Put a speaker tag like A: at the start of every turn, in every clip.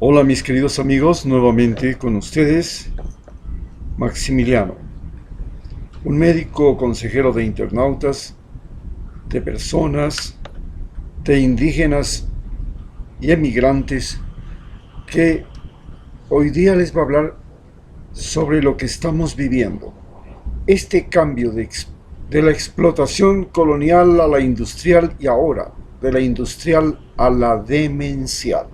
A: Hola mis queridos amigos, nuevamente con ustedes, Maximiliano, un médico consejero de internautas, de personas, de indígenas y emigrantes que hoy día les va a hablar sobre lo que estamos viviendo. Este cambio de la explotación colonial a la industrial y ahora de la industrial a la demencial.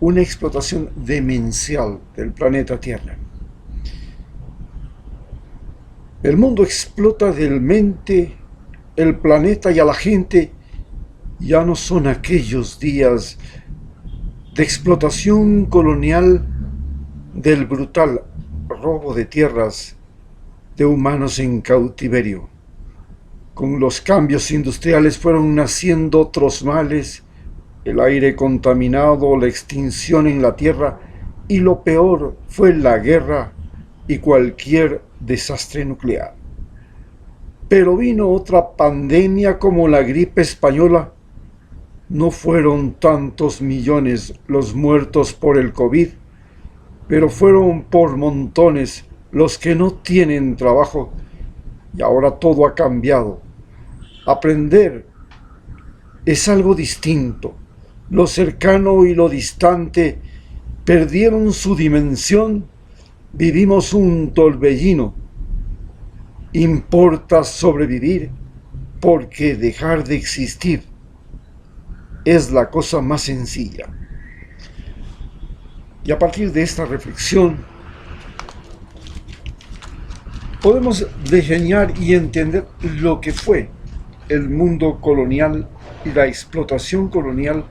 A: Una explotación demencial del planeta Tierra. El mundo explota del mente, el planeta y a la gente. Ya no son aquellos días de explotación colonial, del brutal robo de tierras de humanos en cautiverio. Con los cambios industriales fueron naciendo otros males, el aire contaminado, la extinción en la tierra y lo peor fue la guerra y cualquier desastre nuclear. Pero vino otra pandemia como la gripe española. No fueron tantos millones los muertos por el COVID, pero fueron por montones los que no tienen trabajo y ahora todo ha cambiado. Aprender es algo distinto. Lo cercano y lo distante perdieron su dimensión. Vivimos un torbellino. Importa sobrevivir porque dejar de existir es la cosa más sencilla. Y a partir de esta reflexión podemos diseñar y entender lo que fue el mundo colonial y la explotación colonial,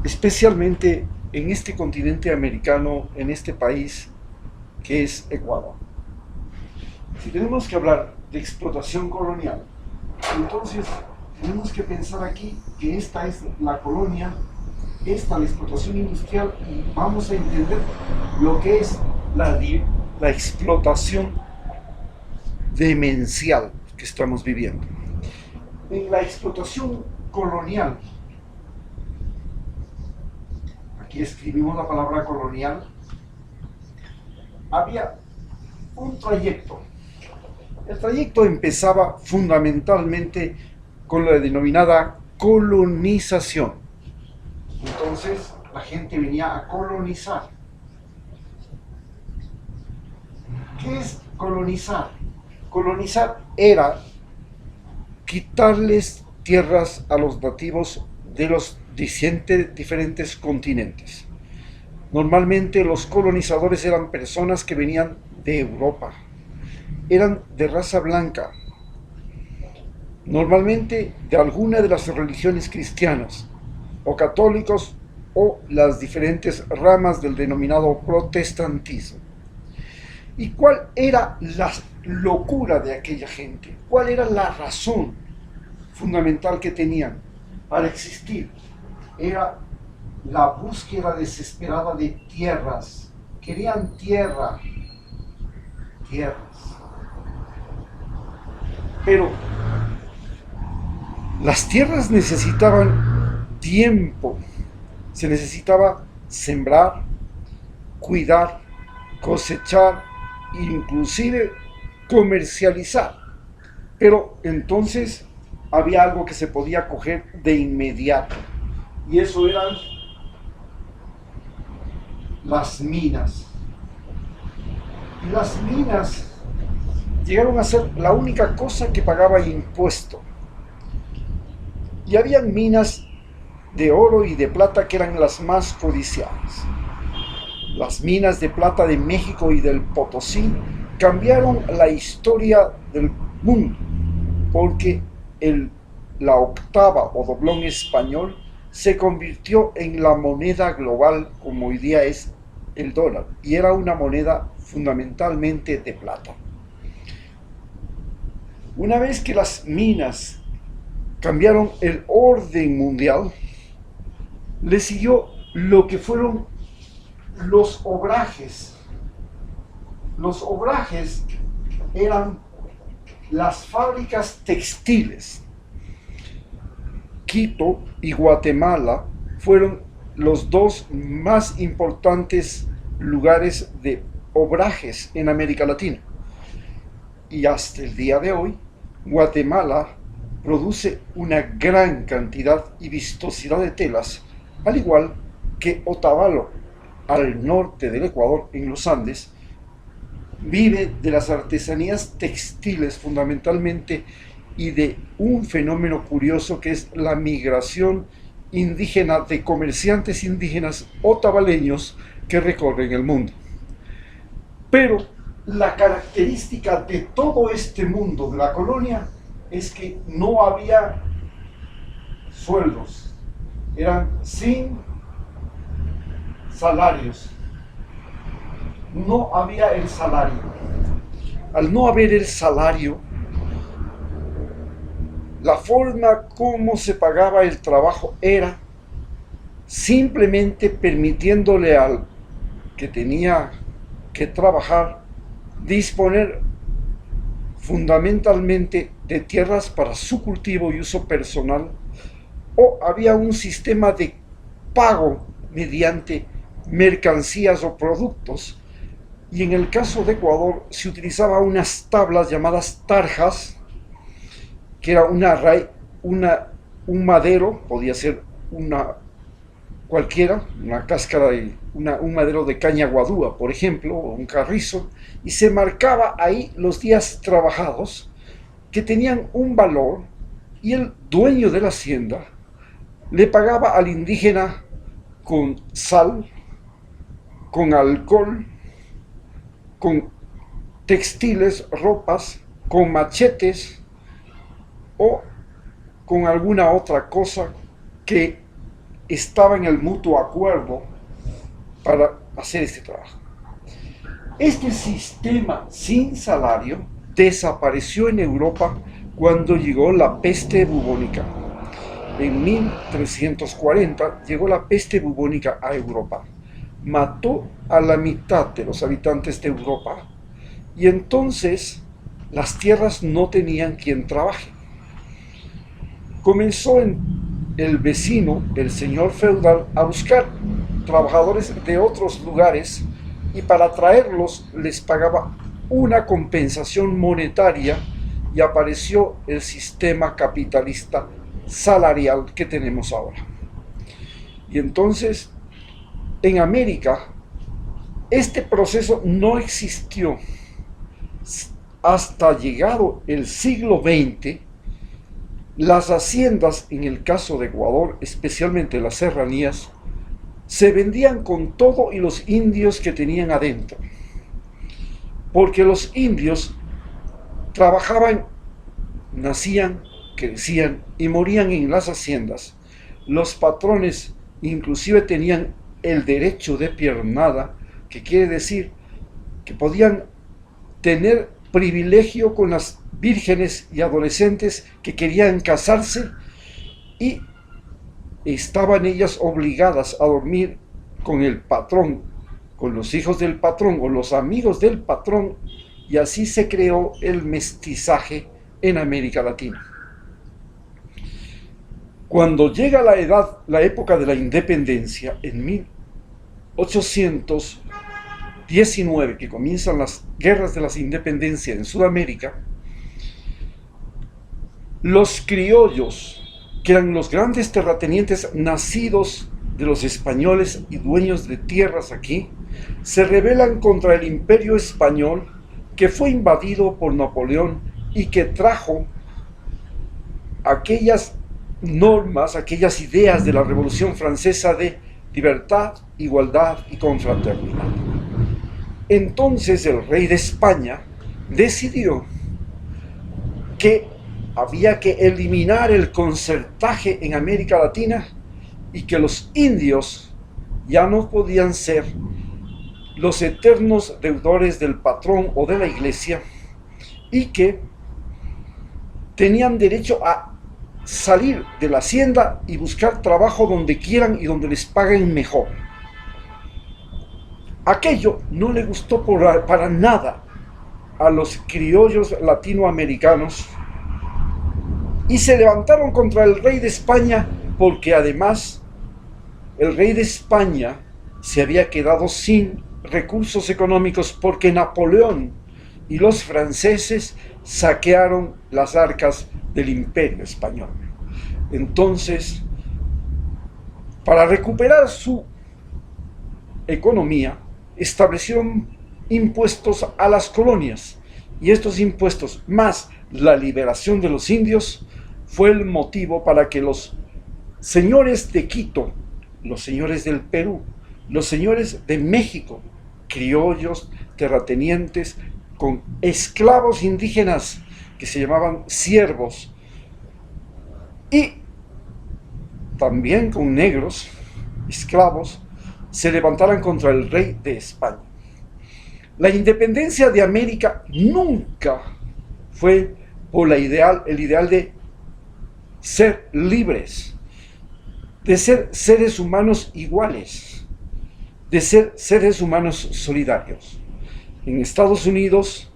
A: especialmente en este continente americano, en este país que es Ecuador. Si tenemos que hablar de explotación colonial, entonces tenemos que pensar aquí que esta es la colonia, esta la explotación industrial, y vamos a entender lo que es la explotación demencial que estamos viviendo. En la explotación colonial, aquí escribimos la palabra colonial, había un trayecto. El trayecto empezaba fundamentalmente con la denominada colonización. Entonces la gente venía a colonizar. ¿Qué es colonizar? Colonizar era quitarles tierras a los nativos de los diferentes continentes. Normalmente los colonizadores eran personas que venían de Europa, eran de raza blanca, normalmente de alguna de las religiones cristianas o católicos o las diferentes ramas del denominado protestantismo. ¿Y cuál era la locura de aquella gente? ¿Cuál era la razón fundamental que tenían para existir? Era la búsqueda desesperada de tierras. Querían tierras. Pero las tierras necesitaban tiempo. Se necesitaba sembrar, cuidar, cosechar, inclusive comercializar. Pero entonces había algo que se podía coger de inmediato, y eso eran las minas. Y las minas llegaron a ser la única cosa que pagaba impuesto. Y habían minas de oro y de plata que eran las más codiciadas. Las minas de plata de México y del Potosí cambiaron la historia del mundo, porque la octava o doblón español se convirtió en la moneda global como hoy día es el dólar, y era una moneda fundamentalmente de plata. Una vez que las minas cambiaron el orden mundial, le siguió lo que fueron los obrajes. Los obrajes eran las fábricas textiles. Quito y Guatemala fueron los dos más importantes lugares de obrajes en América Latina. Y hasta el día de hoy, Guatemala produce una gran cantidad y vistosidad de telas, al igual que Otavalo, al norte del Ecuador, en los Andes, vive de las artesanías textiles fundamentalmente y de un fenómeno curioso que es la migración indígena de comerciantes indígenas otavaleños que recorren el mundo. Pero la característica de todo este mundo de la colonia es que no había sueldos, eran sin salarios, no había el salario. Al no haber el salario, la forma como se pagaba el trabajo era simplemente permitiéndole al que tenía que trabajar disponer fundamentalmente de tierras para su cultivo y uso personal, o había un sistema de pago mediante mercancías o productos, y en el caso de Ecuador se utilizaba unas tablas llamadas tarjas, que era un madero, podía ser cualquiera, una cáscara de un madero de caña guadúa, por ejemplo, o un carrizo, y se marcaba ahí los días trabajados que tenían un valor, y el dueño de la hacienda le pagaba al indígena con sal, con alcohol, con textiles, ropas, con machetes o con alguna otra cosa que estaba en el mutuo acuerdo para hacer este trabajo. Este sistema sin salario desapareció en Europa cuando llegó la peste bubónica. En 1340 llegó la peste bubónica a Europa. Mató a la mitad de los habitantes de Europa y entonces las tierras no tenían quien trabaje. Comenzó el vecino, el señor feudal, a buscar trabajadores de otros lugares y para traerlos les pagaba una compensación monetaria y apareció el sistema capitalista salarial que tenemos ahora. Y entonces, en América, este proceso no existió hasta llegado el siglo XX. Las haciendas, en el caso de Ecuador, especialmente las serranías, se vendían con todo y los indios que tenían adentro, porque los indios trabajaban, nacían, crecían y morían en las haciendas. Los patrones inclusive tenían el derecho de piernada, que quiere decir que podían tener privilegio con las vírgenes y adolescentes que querían casarse, y estaban ellas obligadas a dormir con el patrón, con los hijos del patrón o los amigos del patrón, y así se creó el mestizaje en América Latina. Cuando llega la época de la independencia, en 1819, que comienzan las guerras de las independencias en Sudamérica, los criollos, que eran los grandes terratenientes nacidos de los españoles y dueños de tierras aquí, se rebelan contra el imperio español, que fue invadido por Napoleón y que trajo aquellas normas, aquellas ideas de la Revolución Francesa de libertad, igualdad y confraternidad. Entonces el rey de España decidió que había que eliminar el concertaje en América Latina y que los indios ya no podían ser los eternos deudores del patrón o de la iglesia, y que tenían derecho a salir de la hacienda y buscar trabajo donde quieran y donde les paguen mejor. Aquello no le gustó para nada a los criollos latinoamericanos y se levantaron contra el rey de España, porque además el rey de España se había quedado sin recursos económicos porque Napoleón y los franceses saquearon las arcas del Imperio español. Entonces, para recuperar su economía, establecieron impuestos a las colonias, y estos impuestos más la liberación de los indios fue el motivo para que los señores de Quito, los señores del Perú, los señores de México, criollos, terratenientes, con esclavos indígenas que se llamaban siervos, y también con negros, esclavos, se levantaran contra el rey de España. La independencia de América nunca fue por el ideal de ser libres, de ser seres humanos iguales, de ser seres humanos solidarios. En Estados Unidos,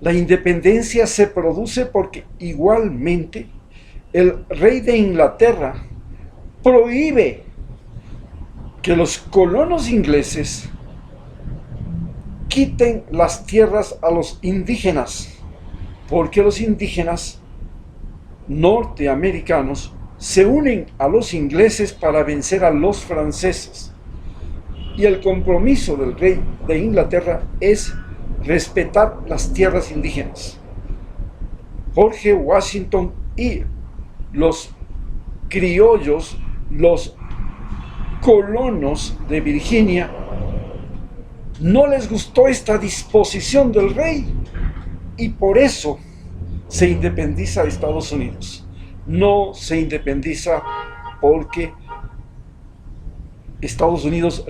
A: la independencia se produce porque igualmente el rey de Inglaterra prohíbe que los colonos ingleses quiten las tierras a los indígenas, porque los indígenas norteamericanos se unen a los ingleses para vencer a los franceses. Y el compromiso del rey de Inglaterra es respetar las tierras indígenas. George Washington y los criollos, los colonos de Virginia, no les gustó esta disposición del rey, y por eso se independiza Estados Unidos. No se independiza porque Estados Unidos,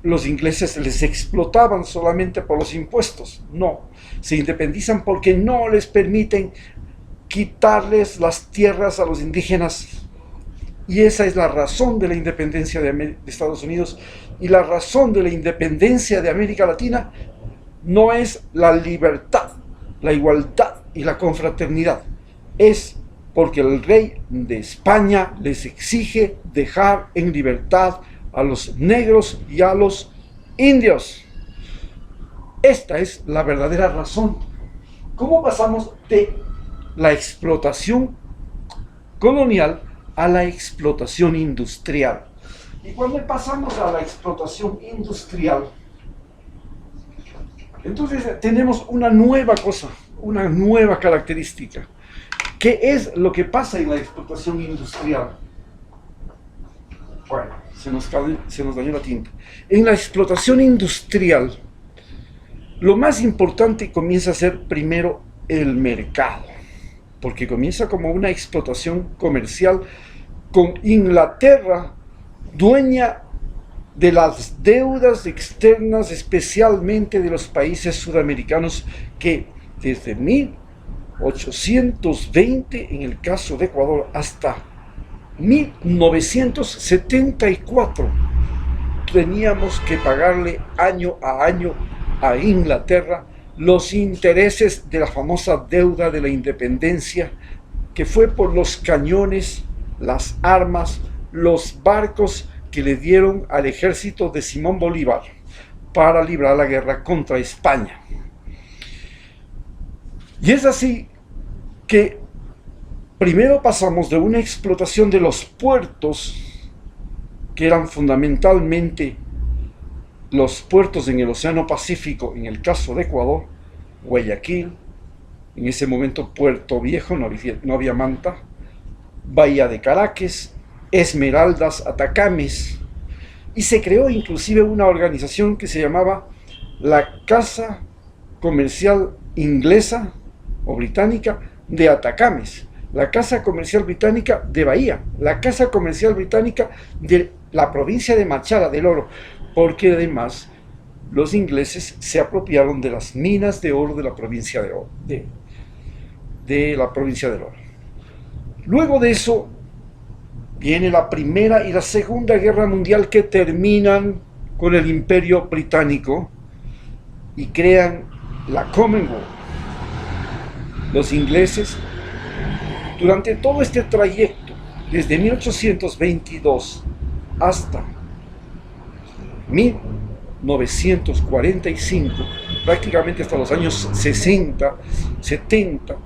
A: los ingleses les explotaban solamente por los impuestos. No, se independizan porque no les permiten quitarles las tierras a los indígenas. Y esa es la razón de la independencia de Estados Unidos. Y la razón de la independencia de América Latina no es la libertad, la igualdad y la confraternidad. Es porque el rey de España les exige dejar en libertad a los negros y a los indios. Esta es la verdadera razón. ¿Cómo pasamos de la explotación colonial a la explotación industrial? Y cuando pasamos a la explotación industrial, entonces tenemos una nueva cosa, una nueva característica. ¿Qué es lo que pasa en la explotación industrial? Bueno, se nos dañó la tinta. En la explotación industrial, lo más importante comienza a ser primero el mercado, porque comienza como una explotación comercial con Inglaterra, dueña de las deudas externas, especialmente de los países sudamericanos, que desde 1820, en el caso de Ecuador, hasta 1974, teníamos que pagarle año a año a Inglaterra los intereses de la famosa deuda de la independencia, que fue por los cañones, las armas, los barcos que le dieron al ejército de Simón Bolívar para librar la guerra contra España. Y es así que primero pasamos de una explotación de los puertos, que eran fundamentalmente los puertos en el Océano Pacífico, en el caso de Ecuador, Guayaquil, en ese momento Puerto Viejo, no había Manta, Bahía de Caracas, Esmeraldas, Atacames, y se creó inclusive una organización que se llamaba la Casa Comercial Inglesa o Británica de Atacames, la Casa Comercial Británica de Bahía, la Casa Comercial Británica de la provincia de Machara del Oro, porque además los ingleses se apropiaron de las minas de oro de la provincia de Oro, de la provincia del Oro. Luego de eso viene la Primera y la Segunda Guerra Mundial, que terminan con el Imperio Británico y crean la Commonwealth. Los ingleses, durante todo este trayecto, desde 1822 hasta 1945, prácticamente hasta los años 60, 70,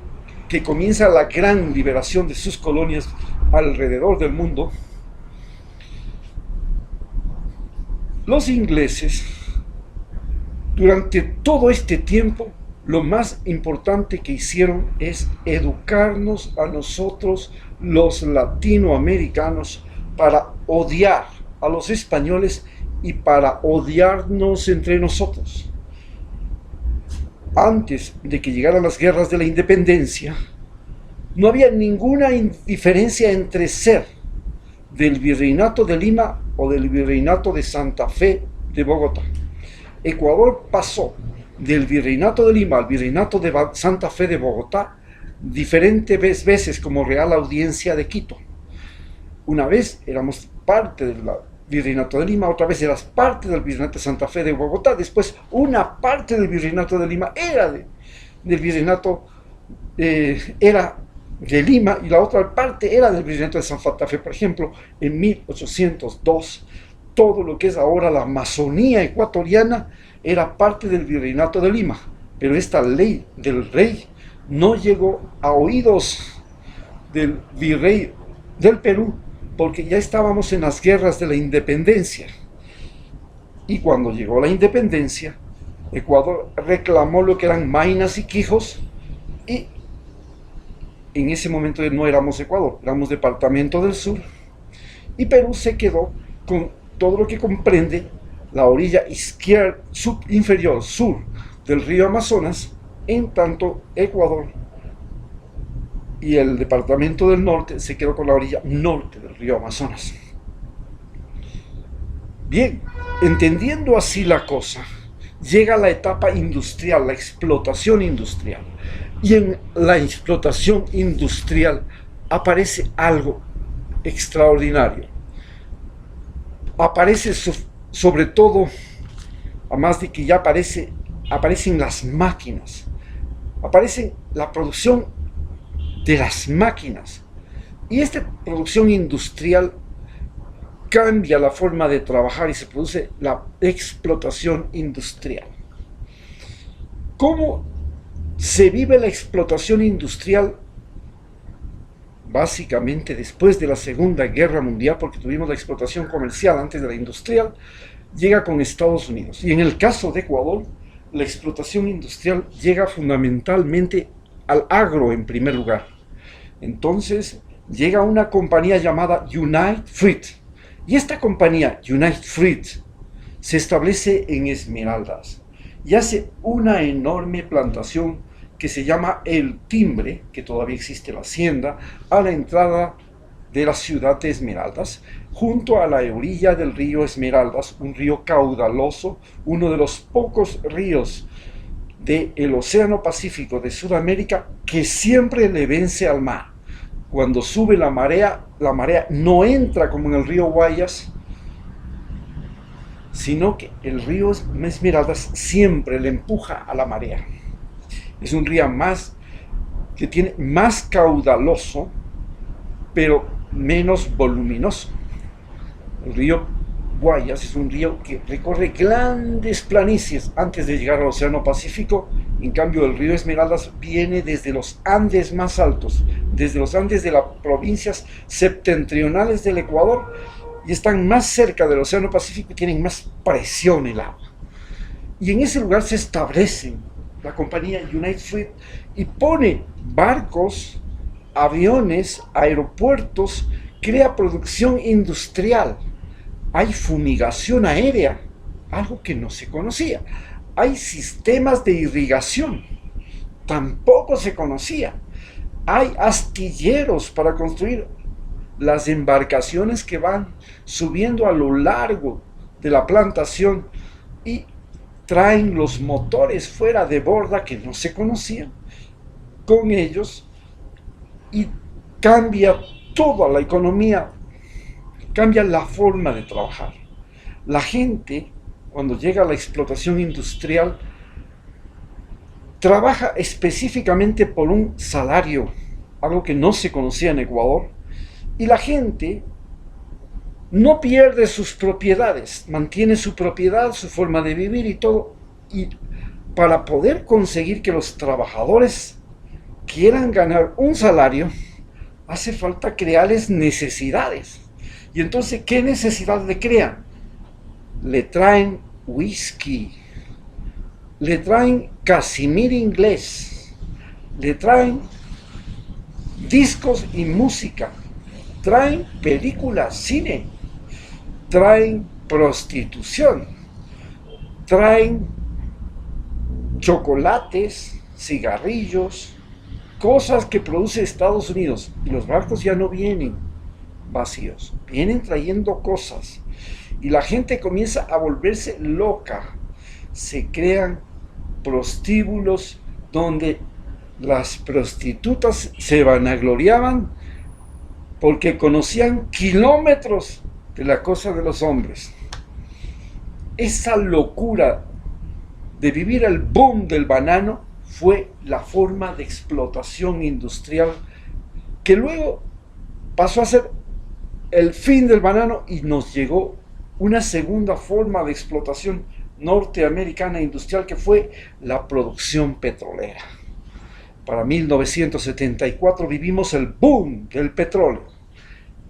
A: que comienza la gran liberación de sus colonias alrededor del mundo, los ingleses, durante todo este tiempo, lo más importante que hicieron es educarnos a nosotros, los latinoamericanos, para odiar a los españoles y para odiarnos entre nosotros. Antes de que llegaran las guerras de la independencia, no había ninguna diferencia entre ser del Virreinato de Lima o del Virreinato de Santa Fe de Bogotá. Ecuador pasó del Virreinato de Lima al Virreinato de Santa Fe de Bogotá diferentes veces como Real Audiencia de Quito. Una vez éramos parte del Virreinato de Lima, otra vez eras parte del Virreinato de Santa Fe de Bogotá, después una parte del Virreinato de Lima era del Virreinato era de Lima y la otra parte era del Virreinato de Santa Fe. Por ejemplo, en 1802, todo lo que es ahora la Amazonía ecuatoriana era parte del Virreinato de Lima, pero esta ley del rey no llegó a oídos del virrey del Perú, porque ya estábamos en las guerras de la independencia. Y cuando llegó la independencia, Ecuador reclamó lo que eran Maynas y Quijos, y en ese momento no éramos Ecuador, éramos Departamento del Sur, y Perú se quedó con todo lo que comprende la orilla izquierda, inferior, sur del río Amazonas, en tanto Ecuador y el Departamento del Norte se quedó con la orilla norte del río Amazonas. Bien, entendiendo así la cosa, llega la etapa industrial, la explotación industrial. Y en la explotación industrial aparece algo extraordinario. Aparece sobre todo, además de que ya aparecen las máquinas, aparece la producción de las máquinas. Y esta producción industrial cambia la forma de trabajar y se produce la explotación industrial. ¿Cómo se vive la explotación industrial? Básicamente después de la Segunda Guerra Mundial, porque tuvimos la explotación comercial antes de la industrial, llega con Estados Unidos. Y en el caso de Ecuador, la explotación industrial llega fundamentalmente al agro en primer lugar. Entonces llega una compañía llamada United Fruit, y esta compañía United Fruit se establece en Esmeraldas y hace una enorme plantación que se llama El Timbre, que todavía existe la hacienda, a la entrada de la ciudad de Esmeraldas, junto a la orilla del río Esmeraldas, un río caudaloso, uno de los pocos ríos del Océano Pacífico de Sudamérica que siempre le vence al mar. Cuando sube la marea no entra como en el río Guayas, sino que el río Esmeraldas siempre le empuja a la marea. Es un río que tiene más caudaloso, pero menos voluminoso. El río Guayas es un río que recorre grandes planicies antes de llegar al Océano Pacífico. En cambio, el río Esmeraldas viene desde los Andes más altos, desde los Andes de las provincias septentrionales del Ecuador, y están más cerca del Océano Pacífico y tienen más presión el agua. Y en ese lugar se establece la compañía United Fruit y pone barcos, aviones, aeropuertos, crea producción industrial. Hay fumigación aérea, algo que no se conocía. Hay sistemas de irrigación, tampoco se conocía. Hay astilleros para construir las embarcaciones que van subiendo a lo largo de la plantación y traen los motores fuera de borda que no se conocían con ellos, y cambia toda la economía, cambia la forma de trabajar. La gente, cuando llega a la explotación industrial, trabaja específicamente por un salario, algo que no se conocía en Ecuador, y la gente no pierde sus propiedades, mantiene su propiedad, su forma de vivir y todo. Y para poder conseguir que los trabajadores quieran ganar un salario, hace falta crearles necesidades. Y entonces, ¿qué necesidad le crean? Le traen whisky, le traen casimir inglés, le traen discos y música, traen películas, cine, traen prostitución, traen chocolates, cigarrillos, cosas que produce Estados Unidos. Y los barcos ya no vienen vacíos, vienen trayendo cosas. Y la gente comienza a volverse loca. Se crean prostíbulos donde las prostitutas se vanagloriaban porque conocían kilómetros de la cosa de los hombres. Esa locura de vivir el boom del banano fue la forma de explotación industrial que luego pasó a ser el fin del banano y nos llegó una segunda forma de explotación norteamericana industrial que fue la producción petrolera. Para 1974 vivimos el boom del petróleo.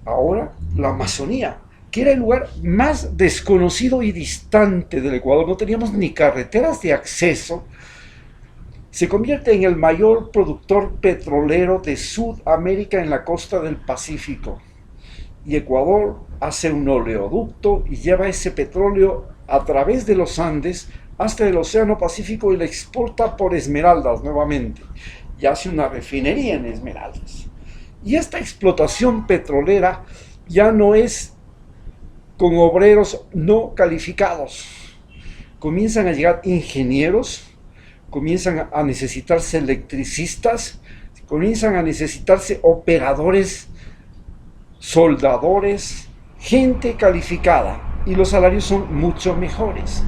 A: Ahora la Amazonía, que era el lugar más desconocido y distante del Ecuador, no teníamos ni carreteras de acceso, se convierte en el mayor productor petrolero de Sudamérica en la costa del Pacífico. Y Ecuador hace un oleoducto y lleva ese petróleo a través de los Andes hasta el Océano Pacífico y lo exporta por Esmeraldas nuevamente. Y hace una refinería en Esmeraldas. Y esta explotación petrolera ya no es con obreros no calificados. Comienzan a llegar ingenieros, comienzan a necesitarse electricistas, comienzan a necesitarse operadores, soldadores, gente calificada, y los salarios son mucho mejores.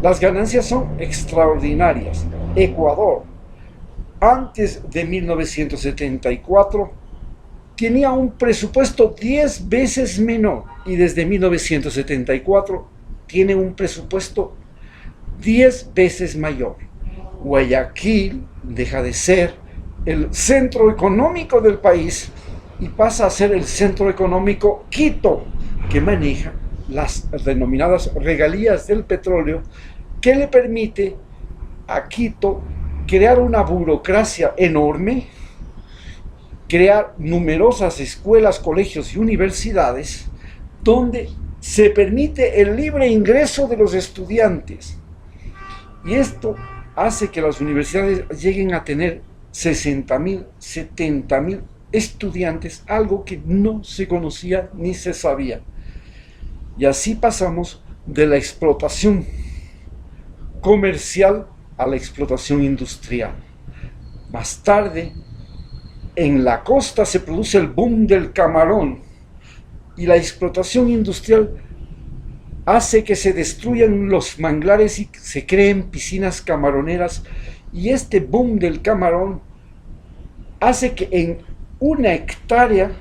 A: Las ganancias son extraordinarias. Ecuador, antes de 1974, tenía un presupuesto 10 veces menor, y desde 1974 tiene un presupuesto 10 veces mayor. Guayaquil deja de ser el centro económico del país y pasa a ser el centro económico Quito, que maneja las denominadas regalías del petróleo, que le permite a Quito crear una burocracia enorme, crear numerosas escuelas, colegios y universidades, donde se permite el libre ingreso de los estudiantes. Y esto hace que las universidades lleguen a tener 60.000, 70.000 estudiantes, algo que no se conocía ni se sabía. Y así pasamos de la explotación comercial a la explotación industrial. Más tarde, en la costa se produce el boom del camarón y la explotación industrial hace que se destruyan los manglares y se creen piscinas camaroneras, y este boom del camarón hace que en una hectárea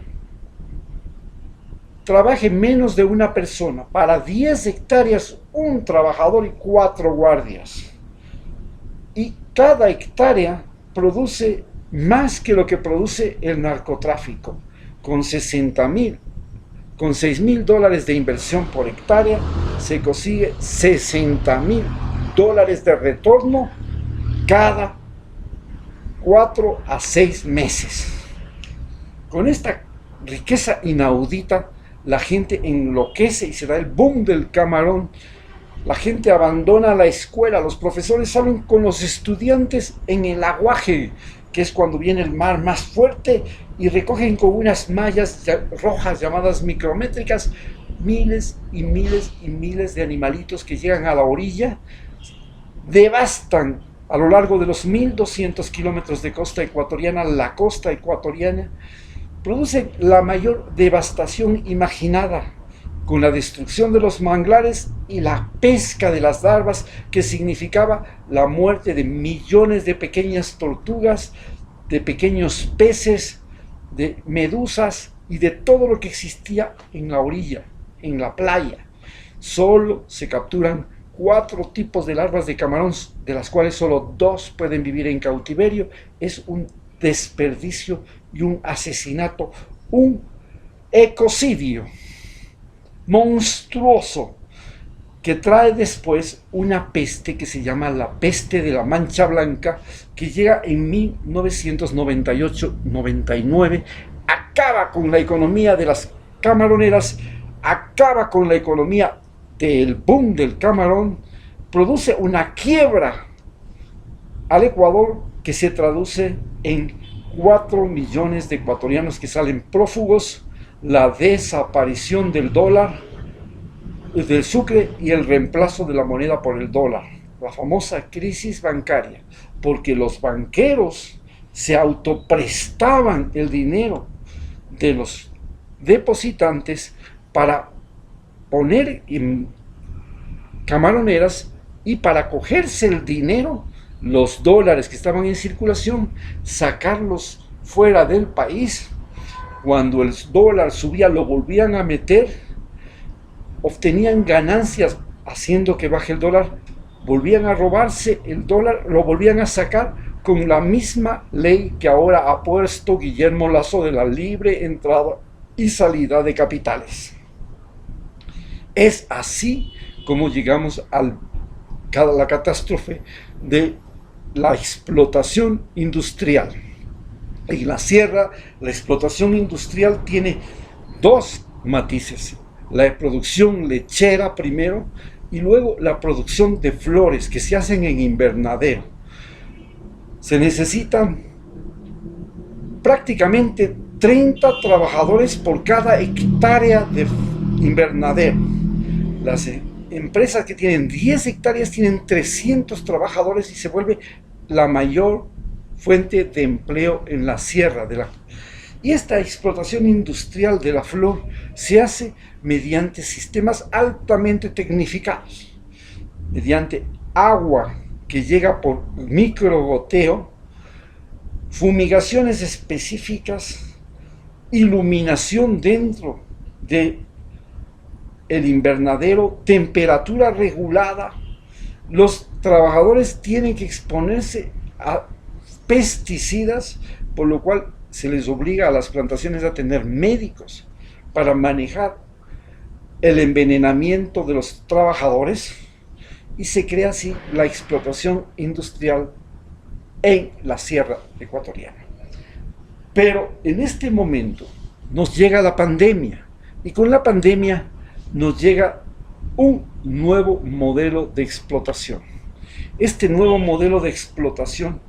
A: trabaje menos de una persona. Para 10 hectáreas, un trabajador y 4 guardias. Y cada hectárea produce más que lo que produce el narcotráfico. Con 60.000, con $6.000 de inversión por hectárea, se consigue $60.000 de retorno cada 4 a 6 meses. Con esta riqueza inaudita, la gente enloquece y se da el boom del camarón. La gente abandona la escuela, los profesores salen con los estudiantes en el aguaje, que es cuando viene el mar más fuerte, y recogen con unas mallas rojas llamadas micrométricas miles y miles y miles de animalitos que llegan a la orilla, devastan a lo largo de los 1.200 kilómetros de costa ecuatoriana, la costa ecuatoriana, producen la mayor devastación imaginada, con la destrucción de los manglares y la pesca de las larvas, que significaba la muerte de millones de pequeñas tortugas, de pequeños peces, de medusas y de todo lo que existía en la orilla. en la playa. Solo se capturan 4 tipos de larvas de camarón, de las cuales solo 2 pueden vivir en cautiverio. Es un desperdicio y un asesinato, un ecocidio monstruoso que trae después una peste que se llama la peste de la Mancha Blanca, que llega en 1998-99, acaba con la economía de las camaroneras, acaba con la economía del boom del camarón, produce una quiebra al Ecuador que se traduce en 4 millones de ecuatorianos que salen prófugos, la desaparición del dólar, del sucre y el reemplazo de la moneda por el dólar, la famosa crisis bancaria, porque los banqueros se autoprestaban el dinero de los depositantes para poner en camaroneras y para cogerse el dinero, los dólares que estaban en circulación, sacarlos fuera del país. Cuando el dólar subía, lo volvían a meter, obtenían ganancias haciendo que baje el dólar, volvían a robarse el dólar, lo volvían a sacar con la misma ley que ahora ha puesto Guillermo Lasso de la libre entrada y salida de capitales. Es así como llegamos a la catástrofe de la explotación industrial. En la sierra, la explotación industrial tiene 2 matices: la producción lechera primero y luego la producción de flores que se hacen en invernadero. Se necesitan prácticamente 30 trabajadores por cada hectárea de invernadero. Las empresas que tienen 10 hectáreas tienen 300 trabajadores y se vuelve la mayor fuente de empleo en la sierra y esta explotación industrial de la flor se hace mediante sistemas altamente tecnificados, mediante agua que llega por microgoteo, fumigaciones específicas, iluminación dentro de el invernadero, temperatura regulada. Los trabajadores tienen que exponerse a pesticidas, por lo cual se les obliga a las plantaciones a tener médicos para manejar el envenenamiento de los trabajadores, y se crea así la explotación industrial en la sierra ecuatoriana. Pero en este momento nos llega la pandemia, y con la pandemia nos llega un nuevo modelo de explotación. Este nuevo modelo de explotación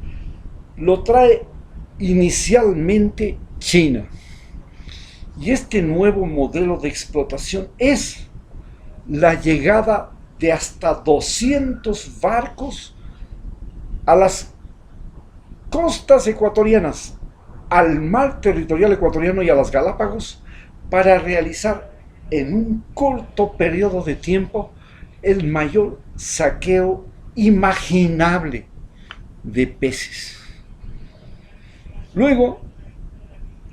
A: lo trae inicialmente China. Y este nuevo modelo de explotación es la llegada de hasta 200 barcos a las costas ecuatorianas, al mar territorial ecuatoriano y a las Galápagos, para realizar en un corto periodo de tiempo el mayor saqueo imaginable de peces. Luego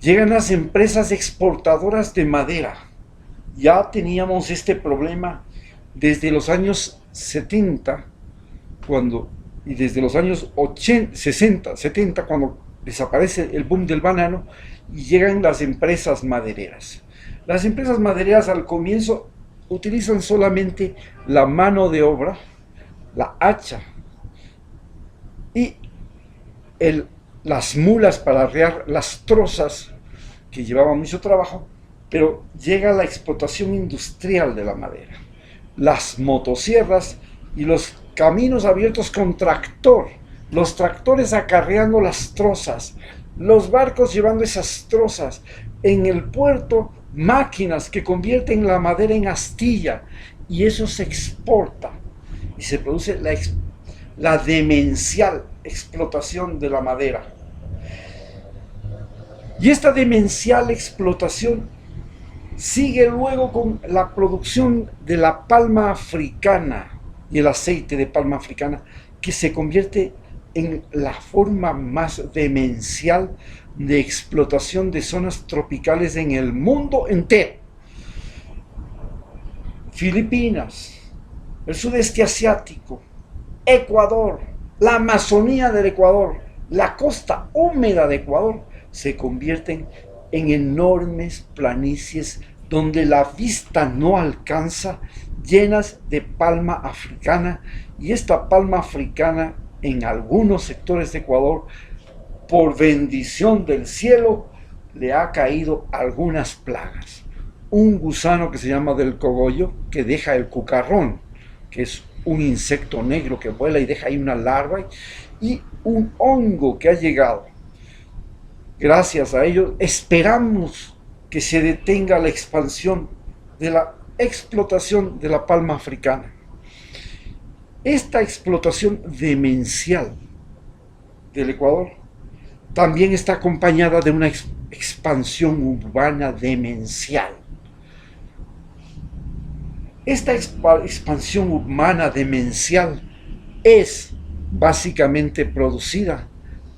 A: llegan las empresas exportadoras de madera. Ya teníamos este problema desde los años 70, y desde los años 60, 70, cuando desaparece el boom del banano y llegan las empresas madereras. Las empresas madereras al comienzo utilizan solamente la mano de obra, la hacha y las mulas para arrear las trozas, que llevaban mucho trabajo, pero llega la explotación industrial de la madera, las motosierras y los caminos abiertos con tractor, los tractores acarreando las trozas, los barcos llevando esas trozas, en el puerto máquinas que convierten la madera en astilla, y eso se exporta y se produce la demencial explotación de la madera. Y esta demencial explotación sigue luego con la producción de la palma africana y el aceite de palma africana, que se convierte en la forma más demencial de explotación de zonas tropicales en el mundo entero. Filipinas, el sudeste asiático, Ecuador, la Amazonía del Ecuador, la costa húmeda de Ecuador, se convierten en enormes planicies donde la vista no alcanza, llenas de palma africana, y esta palma africana en algunos sectores de Ecuador, por bendición del cielo, le ha caído algunas plagas. Un gusano que se llama del cogollo, que deja el cucarrón, que es un insecto negro que vuela y deja ahí una larva, y un hongo que ha llegado. Gracias a ello esperamos que se detenga la expansión de la explotación de la palma africana. Esta explotación demencial del Ecuador también está acompañada de una expansión urbana demencial. Esta expansión humana demencial es básicamente producida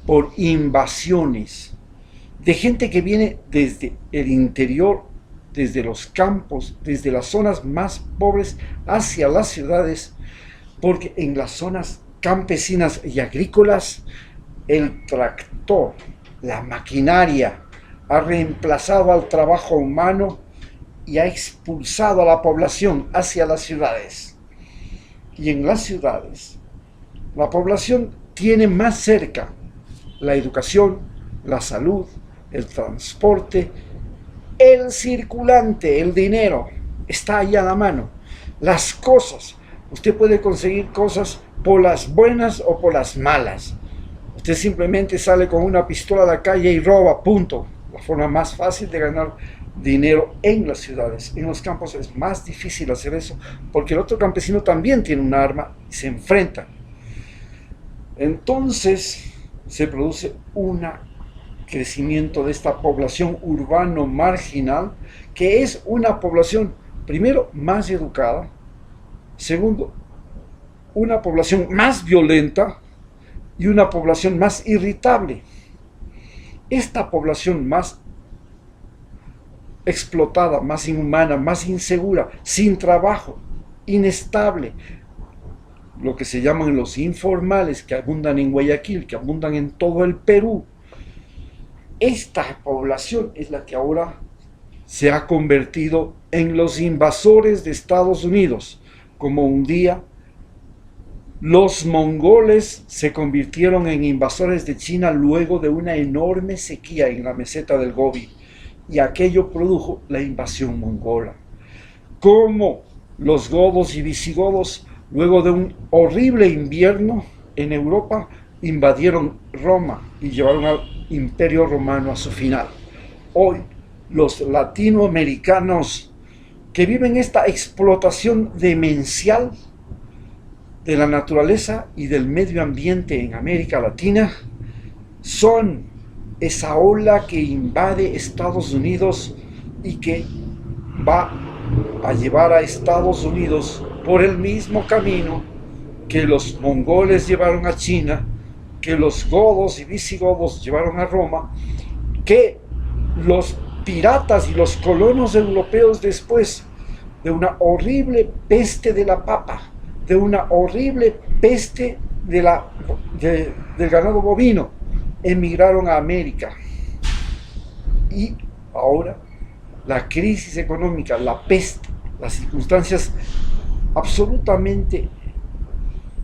A: por invasiones de gente que viene desde el interior, desde los campos, desde las zonas más pobres hacia las ciudades, porque en las zonas campesinas y agrícolas el tractor, la maquinaria, ha reemplazado al trabajo humano y ha expulsado a la población hacia las ciudades. Y en las ciudades, la población tiene más cerca la educación, la salud, el transporte, el circulante, el dinero, está allá a la mano. Las cosas, usted puede conseguir cosas por las buenas o por las malas. Usted simplemente sale con una pistola a la calle y roba, punto. La forma más fácil de ganar dinero en las ciudades. En los campos es más difícil hacer eso, porque el otro campesino también tiene un arma y se enfrentan. Entonces se produce un crecimiento de esta población urbano marginal, que es una población, primero, más educada, segundo, una población más violenta y una población más irritable. Esta población más explotada, más inhumana, más insegura, sin trabajo, inestable, lo que se llaman los informales, que abundan en Guayaquil, que abundan en todo el Perú. Esta población es la que ahora se ha convertido en los invasores de Estados Unidos, como un día los mongoles se convirtieron en invasores de China luego de una enorme sequía en la meseta del Gobi, y aquello produjo la invasión mongola. Como los godos y visigodos, luego de un horrible invierno en Europa, invadieron Roma y llevaron al Imperio Romano a su final. Hoy, los latinoamericanos que viven esta explotación demencial de la naturaleza y del medio ambiente en América Latina son esa ola que invade Estados Unidos y que va a llevar a Estados Unidos por el mismo camino que los mongoles llevaron a China, que los godos y visigodos llevaron a Roma, que los piratas y los colonos europeos, después de una horrible peste de la papa, de una horrible peste del ganado bovino, emigraron a América. Y ahora la crisis económica, la peste, las circunstancias absolutamente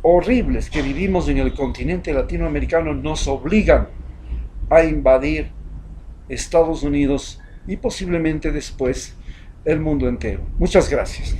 A: horribles que vivimos en el continente latinoamericano nos obligan a invadir Estados Unidos y posiblemente después el mundo entero. Muchas gracias.